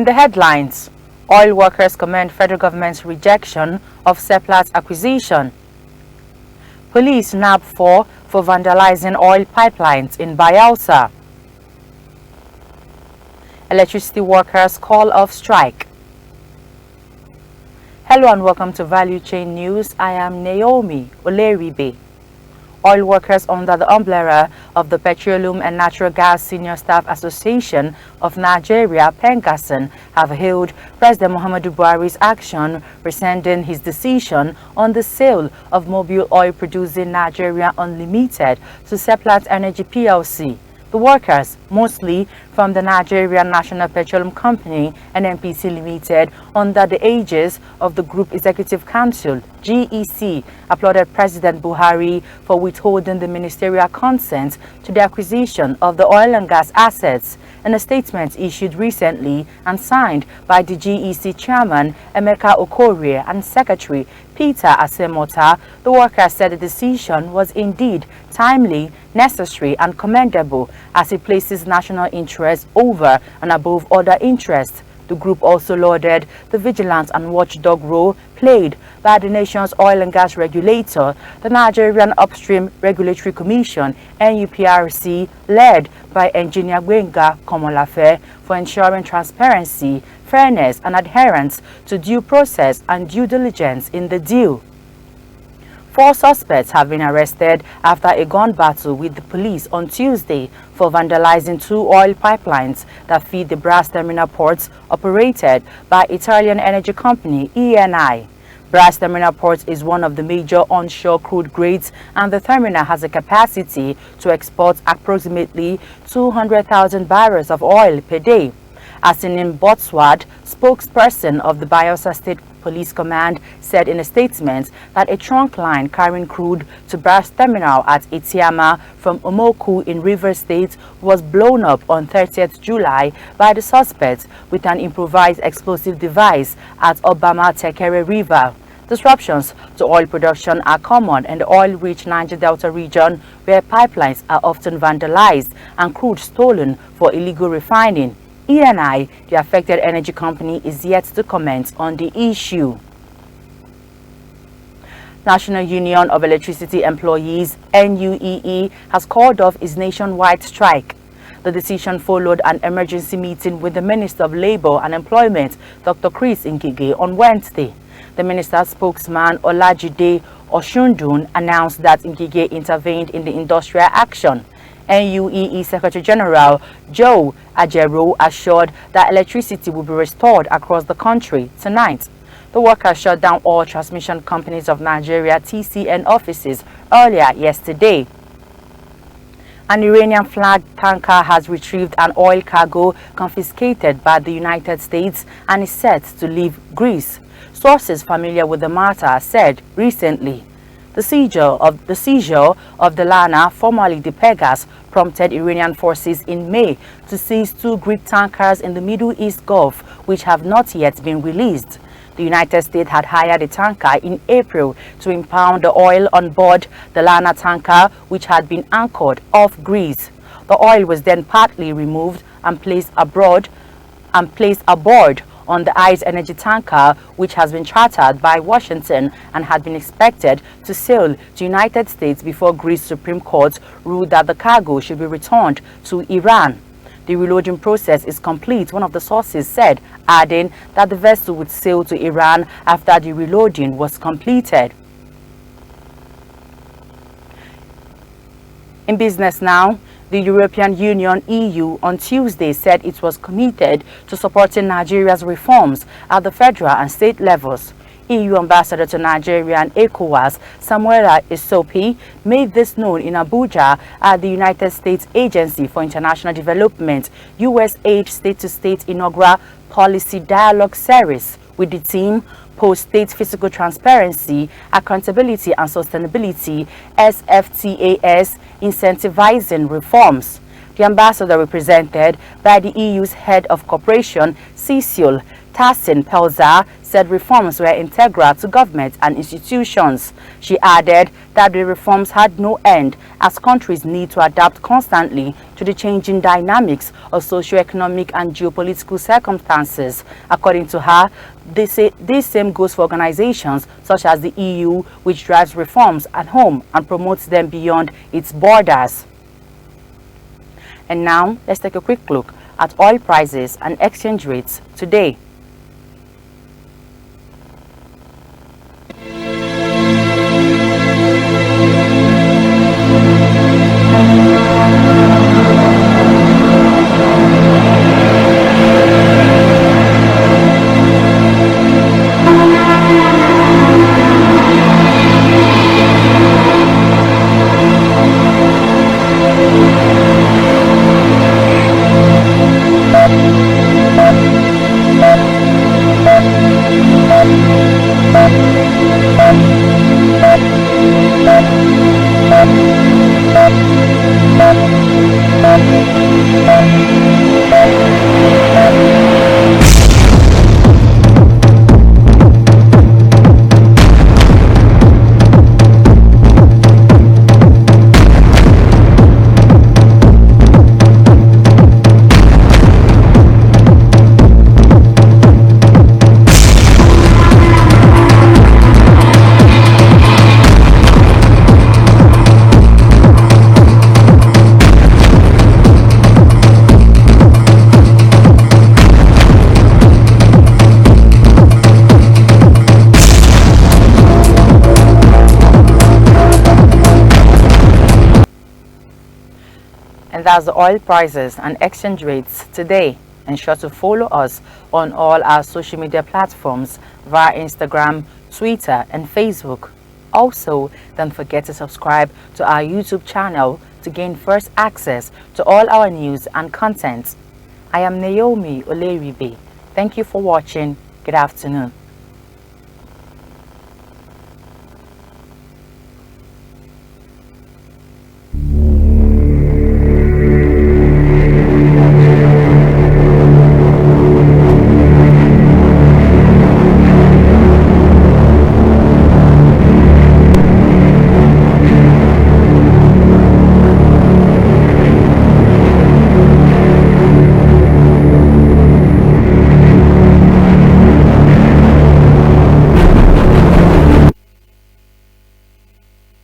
the headlines, oil workers commend federal government's rejection of Seplat acquisition. Police nab 4 for vandalizing oil pipelines in Bayelsa. Electricity workers call off strike. Hello and welcome to Value Chain News. I am Naomi Oleribe. Oil workers under the umbrella of the Petroleum and Natural Gas Senior Staff Association of Nigeria, PENGASSN, have hailed President Muhammadu Buhari's action rescinding his decision on the sale of Mobile Oil Producing Nigeria Unlimited to Seplat Energy PLC. The workers, mostly from the Nigerian National Petroleum Company (NNPC) Limited, under the aegis of the Group Executive Council (GEC), applauded President Buhari for withholding the ministerial consent to the acquisition of the oil and gas assets. In a statement issued recently and signed by the GEC chairman Emeka Okorie and Secretary Peter Asemota, the workers said the decision was indeed timely, necessary and commendable as it places national interest over and above other interests. The group also lauded the vigilance and watchdog role played by the nation's oil and gas regulator, the Nigerian Upstream Regulatory Commission (NUPRC), led by Engineer Gbenga Komolafe, for ensuring transparency, fairness and adherence to due process and due diligence in the deal. 4 suspects have been arrested after a gun battle with the police on Tuesday for vandalizing 2 oil pipelines that feed the Brass Terminal ports operated by Italian energy company ENI. Brass Terminal Port is one of the major onshore crude grades, and the terminal has a capacity to export approximately 200,000 barrels of oil per day. Asinim Botswad, spokesperson of the Bayelsa State Police Command, said in a statement that a trunk line carrying crude to Brass Terminal at Itiama from Omoku in Rivers State was blown up on 30th July by the suspects with an improvised explosive device at Obama Tekere River. Disruptions to oil production are common in the oil-rich Niger Delta region, where pipelines are often vandalized and crude stolen for illegal refining. ENI, the affected energy company, is yet to comment on the issue. National Union of Electricity Employees (NUEE) has called off its nationwide strike. The decision followed an emergency meeting with the Minister of Labour and Employment, Dr. Chris Ngige, on Wednesday. The minister's spokesman, Olajide Oshundun, announced that Ngige intervened in the industrial action. NUEE Secretary General Joe Ajero assured that electricity will be restored across the country tonight. The workers shut down all transmission companies of Nigeria (TCN) offices earlier yesterday. An Iranian-flagged tanker has retrieved an oil cargo confiscated by the United States and is set to leave Greece. Sources familiar with the matter said recently. The seizure of the Lana, formerly the Pegas, prompted Iranian forces in May to seize 2 Greek tankers in the Middle East Gulf, which have not yet been released. The United States had hired a tanker in April to impound the oil on board the Lana tanker, which had been anchored off Greece. The oil was then partly removed and placed aboard on the ICE energy tanker, which has been chartered by Washington and had been expected to sail to United States before Greece Supreme Court ruled that the cargo should be returned to Iran. The reloading process is complete, one of the sources said, adding that the vessel would sail to Iran after the reloading was completed. In business now, the European Union (EU) on Tuesday said it was committed to supporting Nigeria's reforms at the federal and state levels. EU Ambassador to Nigeria and ECOWAS, Samuela Isopi, made this known in Abuja at the United States Agency for International Development USAID State-to-State Inaugural Policy Dialogue Series with the theme Post-State Fiscal Transparency, Accountability and Sustainability SFTAS Incentivizing Reforms. The ambassador, represented by the EU's head of cooperation, Cecile Tassin Pelza said reforms were integral to government and institutions. She added that the reforms had no end as countries need to adapt constantly to the changing dynamics of socio-economic and geopolitical circumstances. According to her, this same goes for organizations such as the EU, which drives reforms at home and promotes them beyond its borders. And now, let's take a quick look at oil prices and exchange rates today. And that's the oil prices and exchange rates today. Ensure to follow us on all our social media platforms via Instagram, Twitter, and Facebook. Also, don't forget to subscribe to our YouTube channel to gain first access to all our news and content. I am Naomi Oleribe. Thank you for watching. Good afternoon.